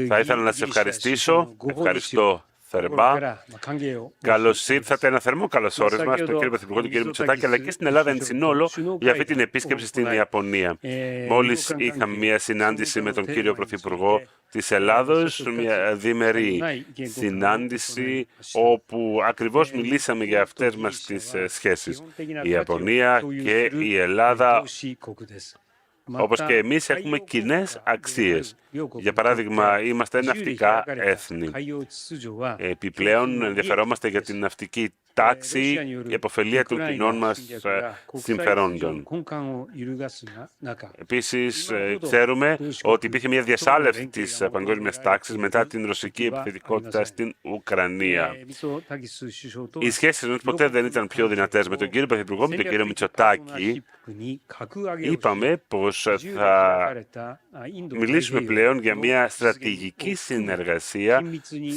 Θα ήθελα να σας ευχαριστήσω. Ευχαριστώ θερμά. Καλώς ήρθατε, ένα θερμό καλωσόρισμα στον κύριο Πρωθυπουργό, τον κύριο Μητσοτάκη, αλλά και στην Ελλάδα εν συνόλο για αυτή την επίσκεψη στην Ιαπωνία. Μόλις είχαμε μια συνάντηση με τον κύριο Πρωθυπουργό της Ελλάδος, μια διμερή συνάντηση όπου ακριβώς μιλήσαμε για αυτές μας τις σχέσεις. Η Ιαπωνία και η Ελλάδα, όπως και εμείς, έχουμε κοινές αξίες. Για παράδειγμα, είμαστε ναυτικά έθνη. Επιπλέον, ενδιαφερόμαστε για την ναυτική τάξη, η επωφελία των κοινών μας συμφερόντων. Επίσης, ξέρουμε ότι υπήρχε μια διασάλευση της παγκόσμιας τάξης μετά την ρωσική επιθετικότητα στην Ουκρανία. Οι σχέσεις μας ποτέ δεν ήταν πιο δυνατές. Με τον κύριο Πρωθυπουργό, με τον κύριο Μητσοτάκη, είπαμε πως θα μιλήσουμε πλέον για μια στρατηγική συνεργασία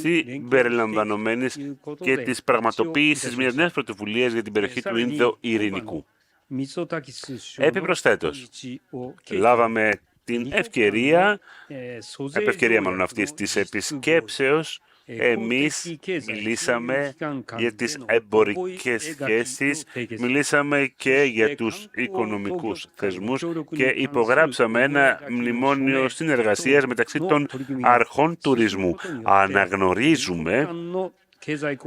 συμπεριλαμβανομένης και της πραγματοποίησης μιας νέας πρωτοβουλίας για την περιοχή του Ινδο-Ειρηνικού. Επιπροσθέτως, λάβαμε την ευκαιρία αυτής της επισκέψεως. Εμείς μιλήσαμε για τις εμπορικές σχέσεις, μιλήσαμε και για τους οικονομικούς θεσμούς και υπογράψαμε ένα μνημόνιο συνεργασίας μεταξύ των αρχών τουρισμού. Αναγνωρίζουμε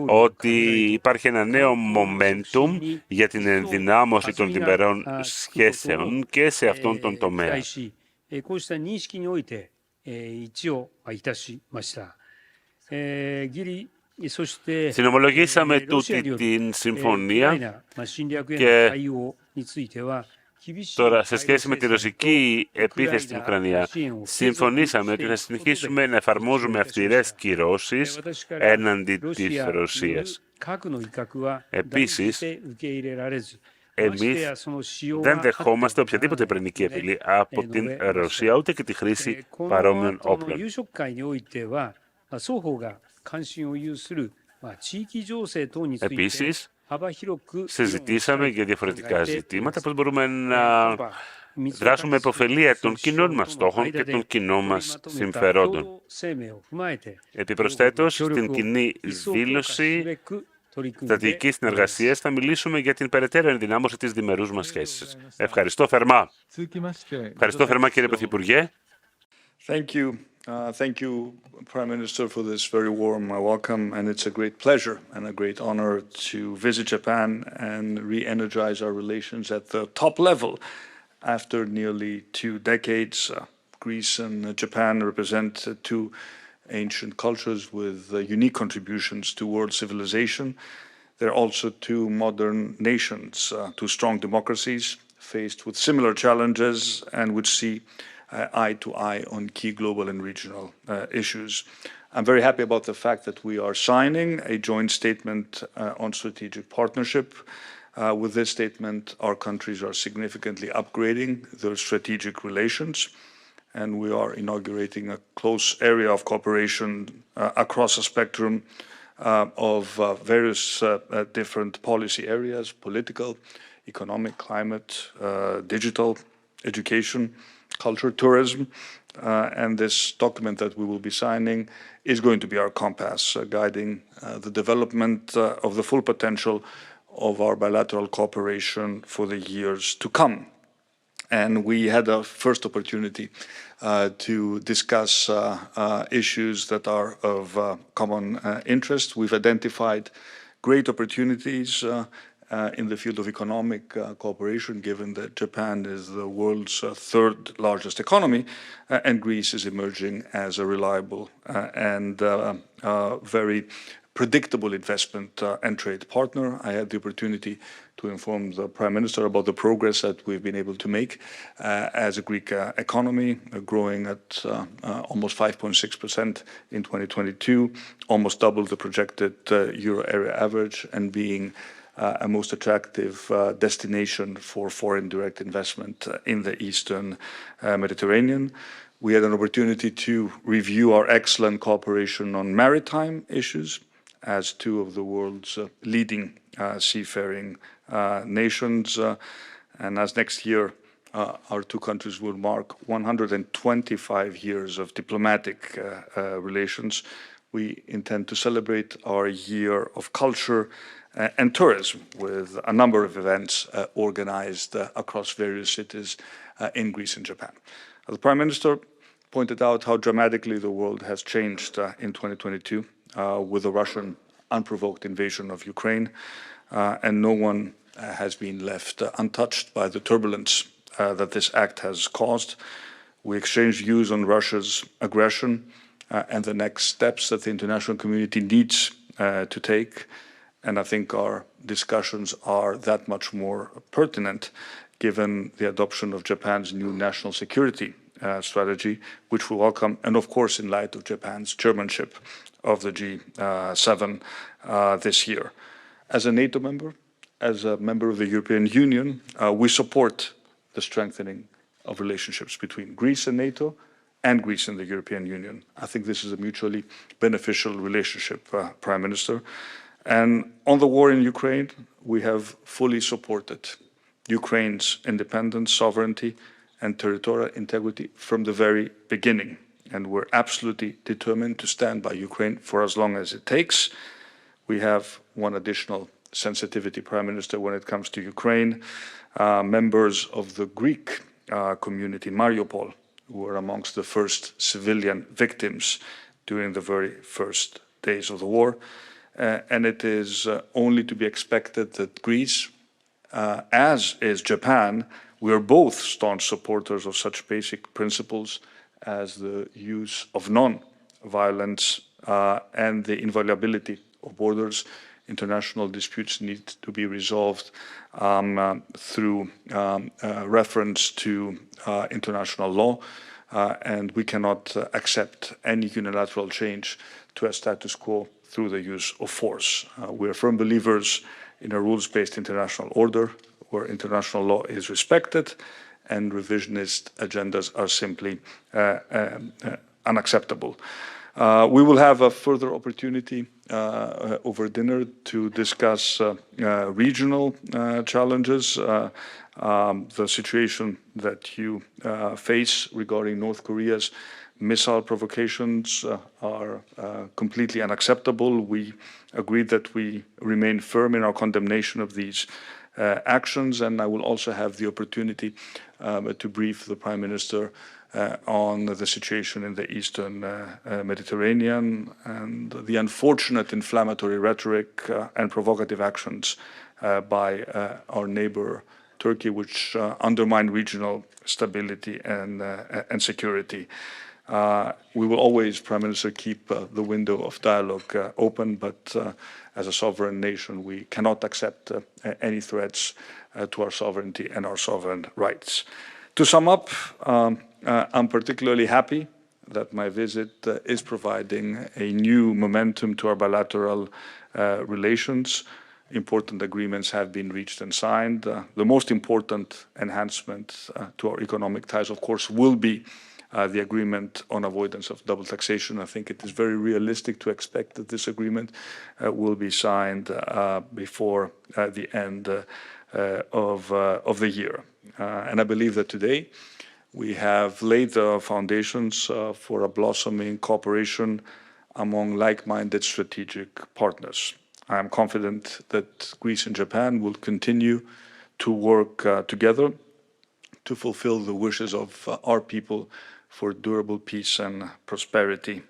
ότι υπάρχει ένα νέο momentum για την ενδυνάμωση των διμερών σχέσεων και σε αυτόν τον τομέα. Συνομολογήσαμε τούτη την συμφωνία και τώρα, σε σχέση με τη ρωσική επίθεση στην Ουκρανία, συμφωνήσαμε ότι θα συνεχίσουμε να εφαρμόζουμε αυστηρές κυρώσεις έναντι της Ρωσίας. Επίσης, εμείς δεν δεχόμαστε οποιαδήποτε πυρηνική απειλή από την Ρωσία, ούτε και τη χρήση παρόμοιων όπλων. Επίσης, συζητήσαμε για διαφορετικά ζητήματα, πώς μπορούμε να δράσουμε επωφελία των κοινών μας στόχων και των κοινών μας συμφερόντων. Επιπροσθέτως, στην κοινή δήλωση στρατηγικής συνεργασίας θα μιλήσουμε για την περαιτέρω ενδυνάμωση της διμερούς μας σχέσης. Ευχαριστώ θερμά. Ευχαριστώ θερμά, κύριε Πρωθυπουργέ. Thank you, Prime Minister, for this very warm welcome, and it's a great pleasure and a great honor to visit Japan and re-energize our relations at the top level. After nearly 2 decades, Greece and Japan represent two ancient cultures with unique contributions to world civilization. They're also two modern nations, two strong democracies faced with similar challenges and which see eye to eye on key global and regional issues. I'm very happy about the fact that we are signing a joint statement on strategic partnership. With this statement, our countries are significantly upgrading their strategic relations, and we are inaugurating a close area of cooperation across a spectrum of various different policy areas: political, economic, climate, digital, education, culture, tourism, and this document that we will be signing is going to be our compass, guiding the development of the full potential of our bilateral cooperation for the years to come. And we had a first opportunity to discuss issues that are of common interest. We've identified great opportunities in the field of economic cooperation, given that Japan is the world's third largest economy, and Greece is emerging as a reliable and very predictable investment and trade partner. I had the opportunity to inform the Prime Minister about the progress that we've been able to make as a Greek economy, growing at almost 5.6% in 2022, almost double the projected euro area average, and being a most attractive destination for foreign direct investment in the Eastern Mediterranean. We had an opportunity to review our excellent cooperation on maritime issues as two of the world's leading seafaring nations. And as next year our two countries will mark 125 years of diplomatic relations. We intend to celebrate our year of culture and tourism with a number of events organized across various cities in Greece and Japan. The Prime Minister pointed out how dramatically the world has changed in 2022 with the Russian unprovoked invasion of Ukraine, and no one has been left untouched by the turbulence that this act has caused. We exchanged views on Russia's aggression and the next steps that the international community needs to take. And I think our discussions are that much more pertinent given the adoption of Japan's new national security strategy, which we welcome, and of course in light of Japan's chairmanship of the G7 this year. As a NATO member, as a member of the European Union, we support the strengthening of relationships between Greece and NATO and Greece and the European Union. I think this is a mutually beneficial relationship, Prime Minister. And on the war in Ukraine, we have fully supported Ukraine's independence, sovereignty, and territorial integrity from the very beginning. And we're absolutely determined to stand by Ukraine for as long as it takes. We have one additional sensitivity, Prime Minister, when it comes to Ukraine. Members of the Greek community in Mariupol were amongst the first civilian victims during the very first days of the war. And it is only to be expected that Greece, as is Japan, we are both staunch supporters of such basic principles as the use of non-violence and the inviolability of borders. International disputes need to be resolved through reference to international law, and we cannot accept any unilateral change to a status quo through the use of force. We are firm believers in a rules-based international order where international law is respected and revisionist agendas are simply unacceptable. We will have a further opportunity over dinner to discuss regional challenges, the situation that you face regarding North Korea's missile provocations are completely unacceptable. We agree that we remain firm in our condemnation of these actions, and I will also have the opportunity to brief the Prime Minister on the situation in the Eastern Mediterranean and the unfortunate inflammatory rhetoric and provocative actions by our neighbor Turkey, which undermine regional stability and security. We will always, Prime Minister, keep the window of dialogue open, but as a sovereign nation, we cannot accept any threats to our sovereignty and our sovereign rights. To sum up, I'm particularly happy that my visit is providing a new momentum to our bilateral relations. Important agreements have been reached and signed. The most important enhancement to our economic ties, of course, will be the agreement on avoidance of double taxation. I think it is very realistic to expect that this agreement will be signed before the end of the year. And I believe that today we have laid the foundations for a blossoming cooperation among like-minded strategic partners. I am confident that Greece and Japan will continue to work together to fulfill the wishes of our people for durable peace and prosperity.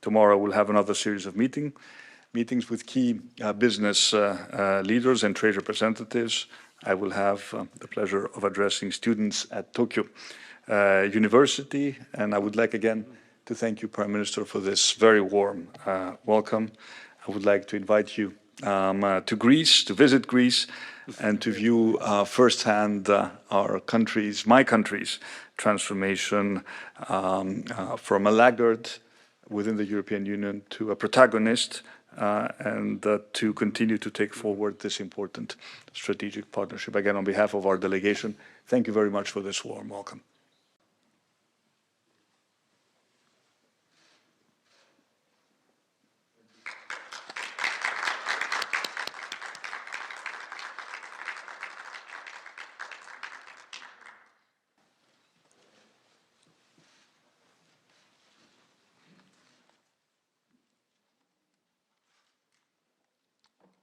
Tomorrow we'll have another series of meetings with key business leaders and trade representatives. I will have the pleasure of addressing students at Tokyo University, and I would like again to thank you, Prime Minister, for this very warm welcome. I would like to invite you to Greece, to visit Greece, and to view firsthand our country's, my country's, transformation from a laggard within the European Union to a protagonist, and to continue to take forward this important strategic partnership. Again, on behalf of our delegation, thank you very much for this warm welcome.